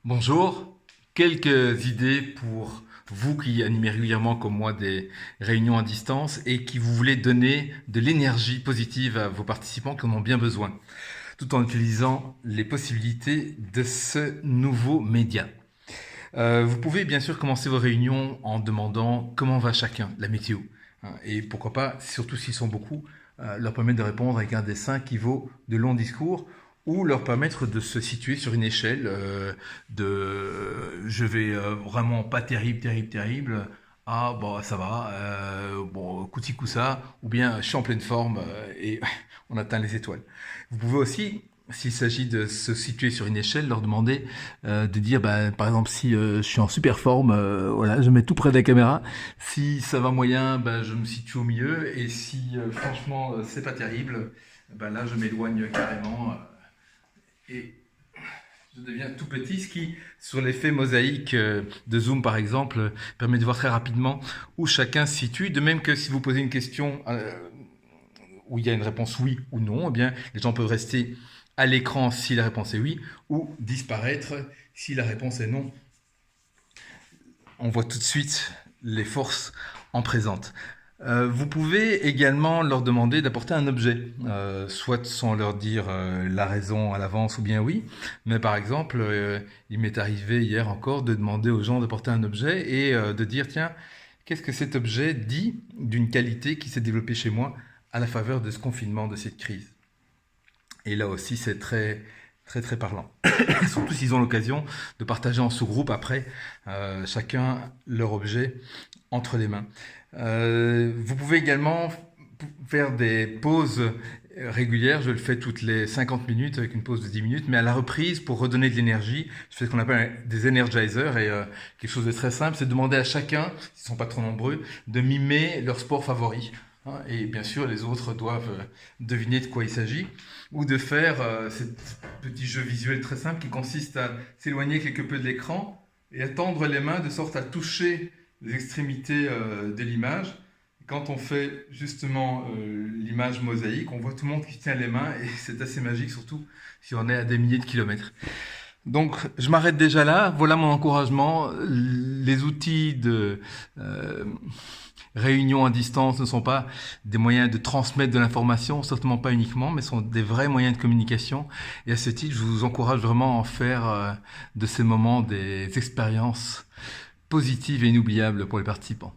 Bonjour, quelques idées pour vous qui animez régulièrement comme moi des réunions à distance et qui vous voulez donner de l'énergie positive à vos participants qui en ont bien besoin, tout en utilisant les possibilités de ce nouveau média. Vous pouvez bien sûr commencer vos réunions en demandant comment va chacun, la météo. Et pourquoi pas, surtout s'ils sont beaucoup, leur permettre de répondre avec un dessin qui vaut de longs discours ou leur permettre de se situer sur une échelle de je vais vraiment pas terrible, ah bon ça va, bon coup-ci coup-ça, ou bien je suis en pleine forme et on atteint les étoiles. Vous pouvez aussi, s'il s'agit de se situer sur une échelle, leur demander de dire, bah, par exemple, si je suis en super forme, voilà, je mets tout près de la caméra. Si ça va moyen, bah, je me situe au milieu. Et si franchement c'est pas terrible, bah, là je m'éloigne carrément et je deviens tout petit, ce qui, sur l'effet mosaïque de Zoom par exemple, permet de voir très rapidement où chacun se situe. De même que si vous posez une question où il y a une réponse oui ou non, eh bien, les gens peuvent rester à l'écran si la réponse est oui, ou disparaître si la réponse est non. On voit tout de suite les forces en présente. Vous pouvez également leur demander d'apporter un objet, soit sans leur dire la raison à l'avance ou bien oui, mais par exemple, il m'est arrivé hier encore de demander aux gens d'apporter un objet et de dire tiens, qu'est-ce que cet objet dit d'une qualité qui s'est développée chez moi à la faveur de ce confinement, de cette crise. Et là aussi, c'est très parlant. Surtout s'ils ont l'occasion de partager en sous-groupe après, chacun leur objet entre les mains. Vous pouvez également faire des pauses régulières. Je le fais toutes les 50 minutes avec une pause de 10 minutes, mais à la reprise pour redonner de l'énergie. Je fais ce qu'on appelle des energizers et quelque chose de très simple, c'est de demander à chacun, s'ils ne sont pas trop nombreux, de mimer leur sport favori. Et bien sûr, les autres doivent deviner de quoi il s'agit, ou de faire ce petit jeu visuel très simple qui consiste à s'éloigner quelque peu de l'écran et à tendre les mains de sorte à toucher les extrémités de l'image. Quand on fait justement l'image mosaïque, on voit tout le monde qui tient les mains et c'est assez magique, surtout si on est à des milliers de kilomètres. Donc, je m'arrête déjà là. Voilà mon encouragement. Les outils de réunion à distance ne sont pas des moyens de transmettre de l'information, certainement pas uniquement, mais sont des vrais moyens de communication. Et à ce titre, je vous encourage vraiment à en faire de ces moments des expériences positives et inoubliables pour les participants.